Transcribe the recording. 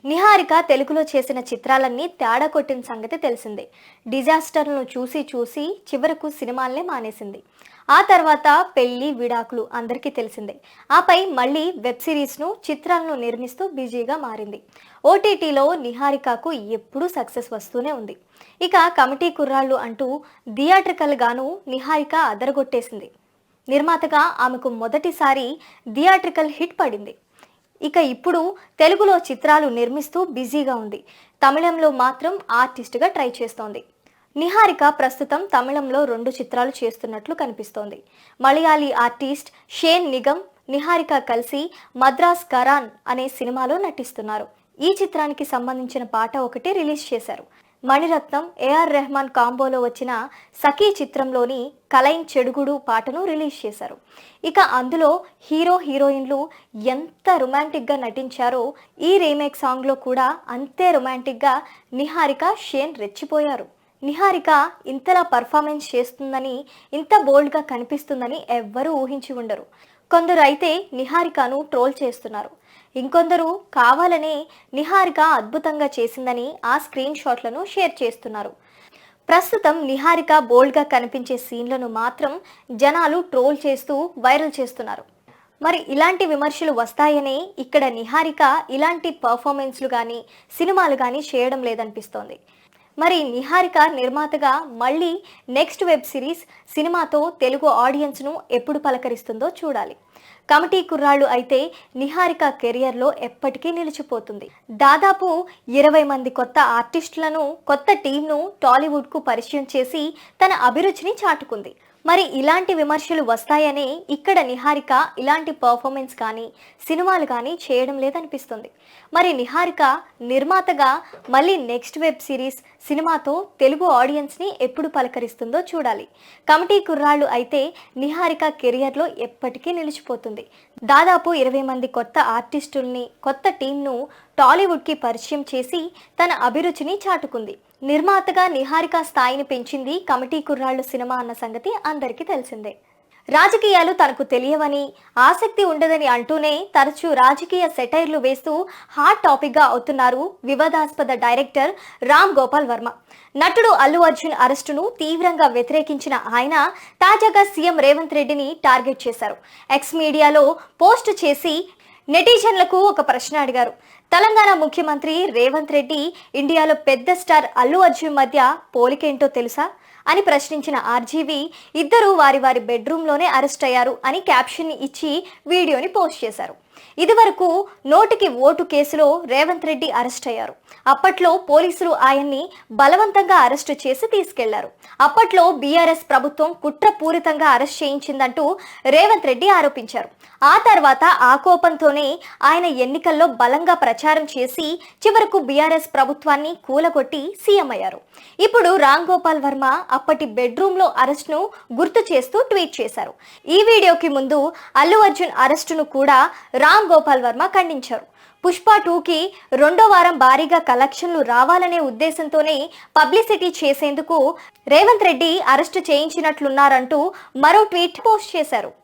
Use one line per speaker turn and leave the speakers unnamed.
నిహారిక తెలుగులో చేసిన చిత్రాలన్నీ తేడా కొట్టిన సంగతి తెలిసిందే. డిజాస్టర్లను చూసి చూసి చివరకు సినిమాలనే మానేసింది. ఆ తర్వాత పెళ్లి విడాకులు అందరికీ తెలిసిందే. ఆపై మళ్ళీ వెబ్ సిరీస్ను చిత్రాలను నిర్మిస్తూ బిజీగా మారింది. ఓటీటీలో నిహారికకు ఎప్పుడూ సక్సెస్ వస్తూనే ఉంది. ఇక కమిటీ కుర్రాళ్ళు అంటూ థియేట్రికల్ గాను నిహారిక అదరగొట్టేసింది. నిర్మాతగా ఆమెకు మొదటిసారి థియేట్రికల్ హిట్ పడింది. ఇక ఇప్పుడు తెలుగులో చిత్రాలు నిర్మిస్తూ బిజీగా ఉంది. తమిళంలో మాత్రం ఆర్టిస్ట్గా ట్రై చేస్తోంది. నిహారిక ప్రస్తుతం తమిళంలో 2 చిత్రాలు చేస్తున్నట్లు కనిపిస్తోంది. మలయాళీ ఆర్టిస్ట్ షేన్ నిగమ్, నిహారిక కలిసి మద్రాస్ కరాన్ అనే సినిమాలో నటిస్తున్నారు. ఈ చిత్రానికి సంబంధించిన పాట ఒకటి రిలీజ్ చేశారు. మణిరత్నం, ఏఆర్ రెహమాన్ కాంబోలో వచ్చిన సఖీ చిత్రంలోని కలైన్ చెడుగుడు పాటను రిలీజ్ చేశారు. ఇక అందులో హీరో హీరోయిన్లు ఎంత రొమాంటిక్గా నటించారో ఈ రీమేక్ సాంగ్లో కూడా అంతే రొమాంటిక్గా నిహారిక, షేన్ రెచ్చిపోయారు. నిహారిక ఇంతలా పర్ఫార్మెన్స్ చేస్తుందని, ఇంత బోల్డ్గా కనిపిస్తుందని ఎవ్వరూ ఊహించి ఉండరు. కొందరు అయితే నిహారికను ట్రోల్ చేస్తున్నారు. ఇంకొందరు కావాలనే నిహారిక అద్భుతంగా చేసిందని ఆ స్క్రీన్ షాట్లను షేర్ చేస్తున్నారు. ప్రస్తుతం నిహారిక బోల్డ్గా కనిపించే సీన్లను మాత్రం జనాలు ట్రోల్ చేస్తూ వైరల్ చేస్తున్నారు. మరి ఇలాంటి విమర్శలు వస్తాయనే ఇక్కడ నిహారిక ఇలాంటి పర్ఫార్మెన్స్లు కానీ సినిమాలు కానీ చేయడం లేదనిపిస్తోంది. మరి నిహారిక నిర్మాతగా మళ్ళీ నెక్స్ట్ వెబ్ సిరీస్ సినిమాతో తెలుగు ఆడియన్స్ను ఎప్పుడు పలకరిస్తుందో చూడాలి. కమిటీ కుర్రాళ్ళు అయితే నిహారిక కెరియర్లో ఎప్పటికీ నిలిచిపోతుంది. దాదాపు 20 మంది కొత్త ఆర్టిస్టులను, కొత్త టీంను టాలీవుడ్కు పరిచయం చేసి తన అభిరుచిని చాటుకుంది. మరి ఇలాంటి విమర్శలు వస్తాయనే ఇక్కడ నిహారిక ఇలాంటి పర్ఫార్మెన్స్ కానీ సినిమాలు కానీ చేయడం లేదనిపిస్తుంది. మరి నిహారిక నిర్మాతగా మళ్ళీ నెక్స్ట్ వెబ్ సిరీస్ సినిమాతో తెలుగు ఆడియన్స్ని ఎప్పుడు పలకరిస్తుందో చూడాలి. కమిటీ కుర్రాళ్ళు అయితే నిహారిక కెరియర్లో ఎప్పటికీ నిలిచిపోతుంది. దాదాపు 20 మంది కొత్త ఆర్టిస్టుల్ని, కొత్త టీంను టాలీవుడ్కి పరిచయం చేసి తన అభిరుచిని చాటుకుంది. నిర్మాతగా నిహారిక స్థాయిని పెంచింది కమిటీ కుర్రాళ్ళు సినిమా అన్న సంగతి అందరికీ తెలిసిందే. రాజకీయాలు తనకు తెలియవని, ఆసక్తి ఉండదని అంటూనే తరచూ రాజకీయ సెటైర్లు వేస్తూ హాట్ టాపిక్గా అవుతున్నారు వివాదాస్పద డైరెక్టర్ రామ్ గోపాల్ వర్మ. నటుడు అల్లు అర్జున్ అరెస్టును తీవ్రంగా వ్యతిరేకించిన ఆయన తాజాగా సీఎం రేవంత్ రెడ్డిని టార్గెట్ చేశారు. ఎక్స్ మీడియాలో పోస్ట్ చేసి నెటిజన్లకు ఒక ప్రశ్న అడిగారు. తెలంగాణ ముఖ్యమంత్రి రేవంత్ రెడ్డి, ఇండియాలో పెద్ద స్టార్ అల్లు అర్జున్ మధ్య పోలికేంటో తెలుసా అని ప్రశ్నించిన ఆర్జీవి, ఇద్దరు వారి వారి బెడ్రూమ్లోనే అరెస్ట్ అయ్యారు అని క్యాప్షన్ ఇచ్చి వీడియోని పోస్ట్ చేశారు. ఇదివరకు నోటికి ఓటు కేసులో రేవంత్ రెడ్డి అరెస్ట్ అయ్యారు. అప్పట్లో పోలీసులు ఆయన్ని బలవంతంగా అరెస్టు చేసి తీసుకెళ్లారు. అప్పట్లో బీఆర్ఎస్ ప్రభుత్వం కుట్రపూరితంగా అరెస్ట్ చేయించిందంటూ రేవంత్ రెడ్డి ఆరోపించారు. ఆ తర్వాత ఆ కోపంతోనే ఆయన ఎన్నికల్లో బలంగా ప్రచారం చేసి చివరకు బీఆర్ఎస్ ప్రభుత్వాన్ని కూలగొట్టి సీఎం అయ్యారు. ఇప్పుడు రామ్ గోపాల్ వర్మ అప్పటి బెడ్రూమ్లో అరెస్ట్ను గుర్తు చేస్తూ ట్వీట్ చేశారు. ఈ వీడియోకి ముందు అల్లు అర్జున్ అరెస్టును కూడా రామ్ గోపాల్ వర్మ ఖండించారు. పుష్ప 2కి 2వ వారం భారీగా కలెక్షన్లు రావాలనే ఉద్దేశంతోనే పబ్లిసిటీ చేసేందుకు రేవంత్ రెడ్డి అరెస్టు చేయించినట్లున్నారంటూ మరో ట్వీట్ పోస్ట్ చేశారు.